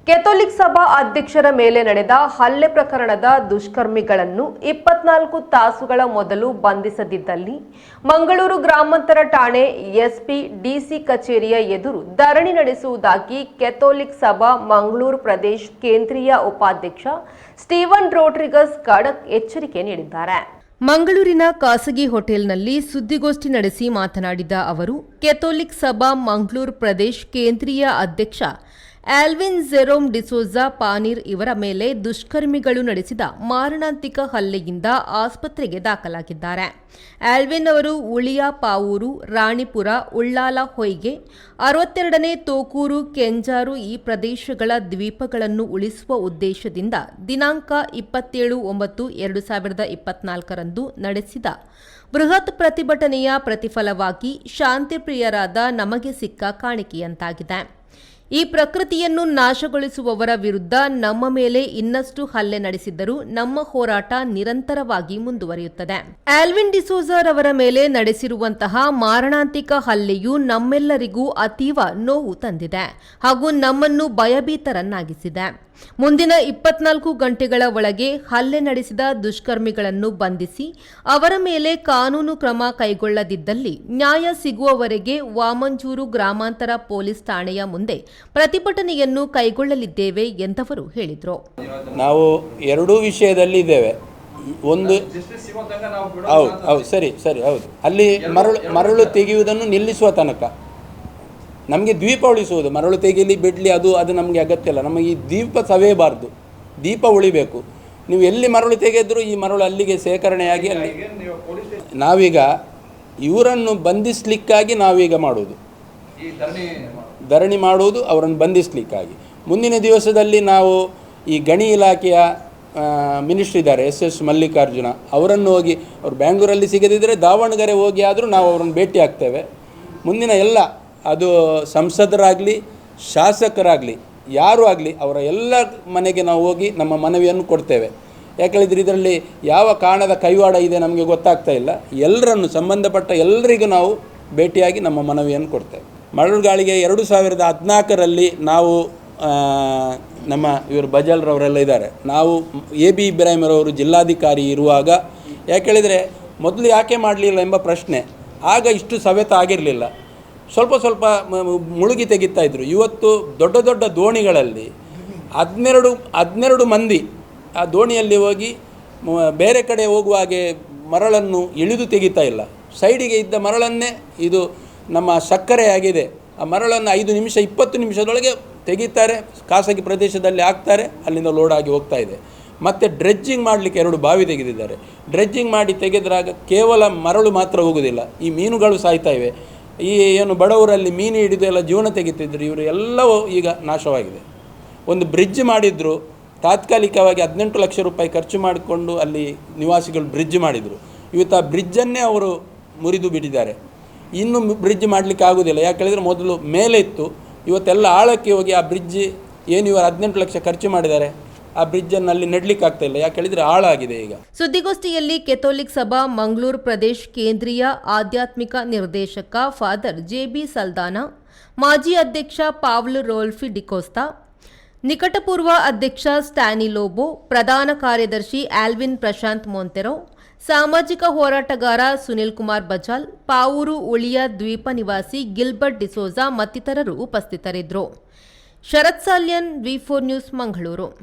Catholic ಸಭಾ ಅಧ್ಯಕ್ಷರ ಮೇಲೆ ನಡೆದ ಹಲ್ಲೆ ಪ್ರಕರಣದ ದುಷ್ಕರ್ಮಿಗಳನ್ನು 24 ತಾಸುಗಳ ಮೊದಲು ಬಂಧಿಸದಿದ್ದಲ್ಲಿ ಮಂಗಳೂರು ಗ್ರಾಮಾಂತರ ಠಾಣೆ ಎಸ್ಪಿ ಡಿಸಿ ಕಚೇರಿಯ ಎದುರು ಧರಣಿ ನಡೆಸುವುದಾಗಿ ಕೆಥೋಲಿಕ್ ಸಭಾ ಮಂಗಳೂರು ಪ್ರದೇಶ ಕೇಂದ್ರೀಯ ಉಪಾಧ್ಯಕ್ಷ ಸ್ಟೀವನ್ ರೋಡ್ರಿಗಸ್ ಖಡಕ್ ಎಚ್ಚರಿಕೆ ನೀಡಿದ್ದಾರೆ. ಮಂಗಳೂರಿನ ಖಾಸಗಿ ಹೋಟೆಲ್ನಲ್ಲಿ ಸುದ್ದಿಗೋಷ್ಠಿ ನಡೆಸಿ ಮಾತನಾಡಿದ ಅವರು, ಕೆಥೋಲಿಕ್ ಸಭಾ ಮಂಗಳೂರು ಪ್ರದೇಶ ಕೇಂದ್ರೀಯ ಅಧ್ಯಕ್ಷ ಆಲ್ವಿನ್ ಜೆರೋಮ್ ಡಿಸೋಜಾ ಪಾನೀರ್ ಇವರ ಮೇಲೆ ದುಷ್ಕರ್ಮಿಗಳು ನಡೆಸಿದ ಮಾರಣಾಂತಿಕ ಹಲ್ಲೆಯಿಂದ ಆಸ್ಪತ್ರೆಗೆ ದಾಖಲಾಗಿದ್ದಾರೆ. ಆಲ್ವಿನ್ ಅವರು ಉಳಿಯಾ ಪಾವೂರು, ರಾಣಿಪುರ, ಉಳ್ಳಾಲ ಹೊಯ್ಗೆ, 62ನೇ ತೋಕೂರು, ಕೆಂಜಾರು ಈ ಪ್ರದೇಶಗಳ ದ್ವೀಪಗಳನ್ನು ಉಳಿಸುವ ಉದ್ದೇಶದಿಂದ ದಿನಾಂಕ 27/9/2024 ನಡೆಸಿದ ಬೃಹತ್ ಪ್ರತಿಭಟನೆಯ ಪ್ರತಿಫಲವಾಗಿ ಶಾಂತಿಪ್ರಿಯರಾದ ನಮಗೆ ಸಿಕ್ಕ ಕಾಣಿಕೆಯಂತಾಗಿದೆ. ಈ ಪ್ರಕೃತಿಯನ್ನು ನಾಶಗೊಳಿಸುವವರ ವಿರುದ್ಧ ನಮ್ಮ ಮೇಲೆ ಇನ್ನಷ್ಟು ಹಲ್ಲೆ ನಡೆಸಿದ್ದರೂ ನಮ್ಮ ಹೋರಾಟ ನಿರಂತರವಾಗಿ ಮುಂದುವರಿಯುತ್ತದೆ. ಆಲ್ವಿನ್ ಡಿಸೋಜರ್ ಅವರ ಮೇಲೆ ನಡೆಸಿರುವಂತಹ ಮಾರಣಾಂತಿಕ ಹಲ್ಲೆಯು ನಮ್ಮೆಲ್ಲರಿಗೂ ಅತೀವ ನೋವು ತಂದಿದೆ ಹಾಗೂ ನಮ್ಮನ್ನು ಭಯಭೀತರನ್ನಾಗಿಸಿದೆ. ಮುಂದಿನ 24 ಗಂಟೆಗಳ ಒಳಗೆ ಹಲ್ಲೆ ನಡೆಸಿದ ದುಷ್ಕರ್ಮಿಗಳನ್ನು ಬಂಧಿಸಿ ಅವರ ಮೇಲೆ ಕಾನೂನು ಕ್ರಮ ಕೈಗೊಳ್ಳದಿದ್ದಲ್ಲಿ ನ್ಯಾಯ ಸಿಗುವವರೆಗೆ ವಾಮಂಜೂರು ಗ್ರಾಮಾಂತರ ಪೊಲೀಸ್ ಠಾಣೆಯ ಮುಂದೆ ಪ್ರತಿಭಟನೆಯನ್ನು ಕೈಗೊಳ್ಳಲಿದ್ದೇವೆ ಎಂದವರು ಹೇಳಿದರು. ನಾವು ಎರಡೂ ವಿಷಯದಲ್ಲಿ ಇದ್ದೇವೆ. ಒಂದು ಹೌದು ಸರಿ ಹೌದು, ಅಲ್ಲಿ ಮರಳು ತೆಗೆಯುವುದನ್ನು ನಿಲ್ಲಿಸುವ ತನಕ ನಮಗೆ ದ್ವೀಪ ಉಳಿಸುವುದು, ಮರಳು ತೆಗೀಲಿ ಬಿಡಲಿ ಅದು ನಮಗೆ ಅಗತ್ಯ ಇಲ್ಲ. ನಮಗೆ ಈ ದ್ವೀಪ ಸವೇಬಾರ್ದು, ದೀಪ ಉಳಿಬೇಕು. ನೀವು ಎಲ್ಲಿ ಮರಳು ತೆಗೆದರೂ ಈ ಮರಳು ಅಲ್ಲಿಗೆ ಸೇಕರಣೆಯಾಗಿ ಅಲ್ಲಿ ನಾವೀಗ ಇವರನ್ನು ಬಂಧಿಸಲಿಕ್ಕಾಗಿ ನಾವೀಗ ಮಾಡುವುದು, ಧರಣಿ ಮಾಡುವುದು ಅವರನ್ನು ಬಂಧಿಸಲಿಕ್ಕಾಗಿ. ಮುಂದಿನ ದಿವಸದಲ್ಲಿ ನಾವು ಈ ಗಣಿ ಇಲಾಖೆಯ ಮಿನಿಸ್ಟ್ರ್ ಇದ್ದಾರೆ SS ಮಲ್ಲಿಕಾರ್ಜುನ, ಅವರನ್ನು ಹೋಗಿ ಅವರು ಬ್ಯಾಂಗ್ಳೂರಲ್ಲಿ ಸಿಗದಿದ್ದರೆ ದಾವಣಗೆರೆ ಹೋಗಿ ಆದರೂ ನಾವು ಅವರನ್ನು ಭೇಟಿ ಆಗ್ತೇವೆ. ಮುಂದಿನ ಎಲ್ಲ ಅದು ಸಂಸದರಾಗಲಿ ಶಾಸಕರಾಗಲಿ ಯಾರೂ ಆಗಲಿ ಅವರ ಎಲ್ಲ ಮನೆಗೆ ನಾವು ಹೋಗಿ ನಮ್ಮ ಮನವಿಯನ್ನು ಕೊಡ್ತೇವೆ. ಯಾಕೇಳಿದರೆ ಇದರಲ್ಲಿ ಯಾವ ಕಾರಣದ ಕೈವಾಡ ಇದೆ ನಮಗೆ ಗೊತ್ತಾಗ್ತಾ ಇಲ್ಲ. ಎಲ್ಲರನ್ನು ಸಂಬಂಧಪಟ್ಟ ಎಲ್ಲರಿಗೂ ನಾವು ಭೇಟಿಯಾಗಿ ನಮ್ಮ ಮನವಿಯನ್ನು ಕೊಡ್ತೇವೆ. ಮರಳುಗಾಳಿಗೆ 2014ರಲ್ಲಿ ನಾವು ನಮ್ಮ ಇವರು ಬಜಾಲ್ರವರೆಲ್ಲ ಇದ್ದಾರೆ, ನಾವು AB ಇಬ್ರಾಹಿಮರವರು ಜಿಲ್ಲಾಧಿಕಾರಿ ಇರುವಾಗ ಯಾಕೇಳಿದರೆ ಮೊದಲು ಯಾಕೆ ಮಾಡಲಿಲ್ಲ ಎಂಬ ಪ್ರಶ್ನೆ. ಆಗ ಇಷ್ಟು ಸವೆತ ಆಗಿರಲಿಲ್ಲ, ಸ್ವಲ್ಪ ಮುಳುಗಿ ತೆಗಿತಾ ಇದ್ದರು. ಇವತ್ತು ದೊಡ್ಡ ದೊಡ್ಡ ದೋಣಿಗಳಲ್ಲಿ 12 ಮಂದಿ ಆ ದೋಣಿಯಲ್ಲಿ ಹೋಗಿ ಬೇರೆ ಕಡೆ ಹೋಗುವ ಹಾಗೆ ಮರಳನ್ನು ಇಳಿದು ತೆಗಿತಾ ಇಲ್ಲ. ಸೈಡಿಗೆ ಇದ್ದ ಮರಳನ್ನೇ ಇದು ನಮ್ಮ ಸಕ್ಕರೆ ಆಗಿದೆ, ಆ ಮರಳನ್ನು 5 ನಿಮಿಷ 20 ನಿಮಿಷದೊಳಗೆ ತೆಗಿತಾರೆ, ಖಾಸಗಿ ಪ್ರದೇಶದಲ್ಲಿ ಹಾಕ್ತಾರೆ, ಅಲ್ಲಿಂದ ಲೋಡ್ ಆಗಿ ಹೋಗ್ತಾ ಇದೆ. ಮತ್ತು ಡ್ರೆಜ್ಜಿಂಗ್ ಮಾಡಲಿಕ್ಕೆ 2 ಬಾವಿ ತೆಗೆದಿದ್ದಾರೆ. ಡ್ರೆಜ್ಜಿಂಗ್ ಮಾಡಿ ತೆಗೆದ್ರಾಗ ಕೇವಲ ಮರಳು ಮಾತ್ರ ಹೋಗೋದಿಲ್ಲ, ಈ ಮೀನುಗಳು ಸಾಯ್ತಾ ಇವೆ. ಈ ಏನು ಬಡವರಲ್ಲಿ ಮೀನು ಹಿಡಿದು ಎಲ್ಲ ಜೀವನ ತೆಗಿತಿದ್ರು, ಇವರು ಎಲ್ಲವೂ ಈಗ ನಾಶವಾಗಿದೆ. ಒಂದು ಬ್ರಿಡ್ಜ್ ಮಾಡಿದ್ರು, ತಾತ್ಕಾಲಿಕವಾಗಿ 18 ಲಕ್ಷ ರೂಪಾಯಿ ಖರ್ಚು ಮಾಡಿಕೊಂಡು ಅಲ್ಲಿ ನಿವಾಸಿಗಳು ಬ್ರಿಡ್ಜ್ ಮಾಡಿದರು. ಇವತ್ತು ಆ ಬ್ರಿಡ್ಜನ್ನೇ ಅವರು ಮುರಿದು ಬಿಟ್ಟಿದ್ದಾರೆ. ಇನ್ನೂ ಬ್ರಿಡ್ಜ್ ಮಾಡಲಿಕ್ಕೆ ಆಗೋದಿಲ್ಲ. ಯಾಕೆ ಹೇಳಿದರೆ ಮೊದಲು ಮೇಲೆ ಇತ್ತು, ಇವತ್ತೆಲ್ಲ ಆಳಕ್ಕೆ ಹೋಗಿ ಆ ಬ್ರಿಡ್ಜ್ ಏನು ಇವರು 18 ಲಕ್ಷ ಖರ್ಚು ಮಾಡಿದ್ದಾರೆ, ಆ ಬ್ರಿಡ್ಜನ್ನು ಅಲ್ಲಿ ನೆಡ್ಲಿಕ್ಕೆ ಆಗ್ತಾ ಇಲ್ಲ. ಯಾಕೆ ಹೇಳಿದರೆ ಆಳಾಗಿದೆ ಈಗ. ಸುದ್ದಿಗೋಷ್ಠಿಯಲ್ಲಿ ಕೆಥೋಲಿಕ್ ಸಭಾ ಮಂಗಳೂರು ಪ್ರದೇಶ ಕೇಂದ್ರೀಯ ಆಧ್ಯಾತ್ಮಿಕ ನಿರ್ದೇಶಕ ಫಾದರ್ JB ಸಲ್ದಾನ, ಮಾಜಿ ಅಧ್ಯಕ್ಷ ಪಾವ್ಲ್ ರೋಲ್ಫಿ ಡಿಕೋಸ್ತಾ, ನಿಕಟಪೂರ್ವ ಅಧ್ಯಕ್ಷ ಸ್ಟ್ಯಾನಿ ಲೋಬೋ, ಪ್ರಧಾನ ಕಾರ್ಯದರ್ಶಿ ಆಲ್ವಿನ್ ಪ್ರಶಾಂತ್ ಮೊಂತೆರೋ, ಸಾಮಾಜಿಕ ಹೋರಾಟಗಾರ ಸುನಿಲ್ ಕುಮಾರ್ ಬಜಾಲ್, ಪಾವೂರು ಉಳಿಯ ದ್ವೀಪ ನಿವಾಸಿ ಗಿಲ್ಬರ್ಟ್ ಡಿಸೋಜಾ ಮತ್ತಿತರರು ಉಪಸ್ಥಿತರಿದ್ದರು. ಶರತ್ ಸಾಲ್ಯನ್, V4 ನ್ಯೂಸ್, ಮಂಗಳೂರು.